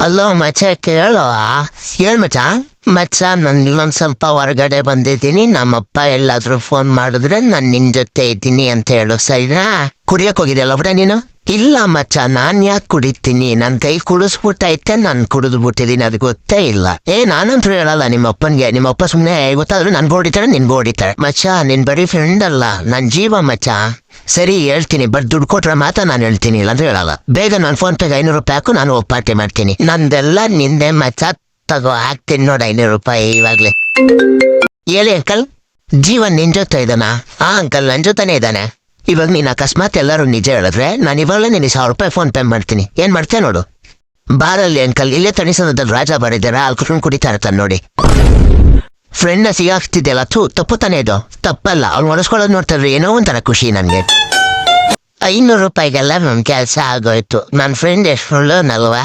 ಅಲ್ಲೋ ಮಚ್ಚ ಕೇಳೋ ಹೇಳ್ ಮಚ್ಚ. ಮಚ್ಚ ನಾನು ಇನ್ನೊಂದು ಸ್ವಲ್ಪ ಹೊರಗಡೆ ಬಂದಿದ್ದೀನಿ, ನಮ್ಮಪ್ಪ ಎಲ್ಲಾದ್ರೂ ಫೋನ್ ಮಾಡಿದ್ರೆ ನಾನು ನಿನ್ ಜೊತೆ ಇದ್ದೀನಿ ಅಂತ ಹೇಳು, ಸರಿನಾ? ಕುಡಿಯಕ್ ಹೋಗಿದ್ಯಲ್ಲ ಬಿಡ ನೀನು? ಇಲ್ಲ ಮಚ್ಚ, ನಾನ್ ಯಾಕೆ ಕುಡಿತೀನಿ, ನನ್ ಕೈ ಕುಡಿಸ್ಬಿಟ್ಟೈತೆ, ನಾನು ಕುಡಿದ್ಬಿಟ್ಟಿದ್ದೀನಿ, ಅದು ಗೊತ್ತೇ ಇಲ್ಲ. ನಾನಂತೂ ಹೇಳಲ್ಲ ನಿಮ್ಮಪ್ಪನ್ಗೆ. ನಿಮ್ಮಪ್ಪ ಸುಮ್ನೆ ಗೊತ್ತಾದ್ರು ನನ್ಗೆ ಹೊಡಿತಾರೆ, ನಿನ್ಗೆ ಹೊಡಿತಾರೆ. ಮಚ್ಚ ನಿನ್ ಬರೀ ಫ್ರೆಂಡ್ ಅಲ್ಲ, ನನ್ ಜೀವ ಮಚ್ಚ. ಸರಿ ಹೇಳ್ತೀನಿ, ಬಟ್ ದುಡ್ಡು ಕೊಟ್ರೆ ಮಾತ್ರ ನಾನು ಹೇಳ್ತೀನಿ, ಇಲ್ಲ ಅಂದ್ರೆ ಹೇಳಲ್ಲ. ಬೇಗ ನಾನು ಫೋನ್ ಪೇಗೆ 500 ರೂಪಾಯಿ ಹಾಕು, ನಾನು ಪಾರ್ಟಿ ಮಾಡ್ತೀನಿ. ನಂದೆಲ್ಲ ನಿಂದೆ ಮಚ್ಚ, ತಗೋ ಹಾಕ್ತೀನಿ ನೋಡ 500 ರೂಪಾಯಿ ಇವಾಗ್ಲೇ. ಹೇಳಿ ಅಂಕಲ್, ಜೀವನ್ ನಿನ್ ಜೊತೆ ಇದ್ದಾನ? ಅಂಕಲ್ ನನ್ ಜೊತೆನೇ ಇದ್ದಾನೆ. ಇವಾಗ ನೀನ್ ಅಕಸ್ಮಾತ್ ಎಲ್ಲರೂ ನಿಜ ಹೇಳಿದ್ರೆ ನಾನು ಇವಾಗಲೇ ನಿನಗೆ 1000 ರೂಪಾಯಿ ಫೋನ್ ಪೇ ಮಾಡ್ತೀನಿ. ಏನ್ ಮಾಡ್ತೇನೆ ನೋಡು. ಬಾರಲ್ಲಿ ಅಂಕಲ್, ಇಲ್ಲೇ ತಣಿಸೋದ್ರಲ್ಲಿ ರಾಜ ಬರಿದ್ದಾರ, ಅಲ್ಲಿ ಕುಟ್ಕೊಂಡು ಕುಡಿತಾ ಇರ್ತಾನೆ ನೋಡಿ. ಫ್ರೆಂಡ್ನ ಸಿಗಾಕ್ತಿದ್ಯಲ್ಲ, ತಪ್ಪು ತಾನೇ ಇದು? ತಪ್ಪಲ್ಲ, ಅವ್ನು ಹೊಡೆಸ್ಕೊಳ್ಳೋದು ನೋಡ್ತಾರ್ರಿ, ಏನೋ ಒಂಥರ ಖುಷಿ ನನಗೆ. 500 ರೂಪಾಯಿಗೆಲ್ಲ ನನ್ನ ಕೆಲಸ ಆಗೋಯ್ತು. ನನ್ನ ಫ್ರೆಂಡ್ ಎಷ್ಟು ಒಳ್ಳೆಯವನಲ್ವಾ?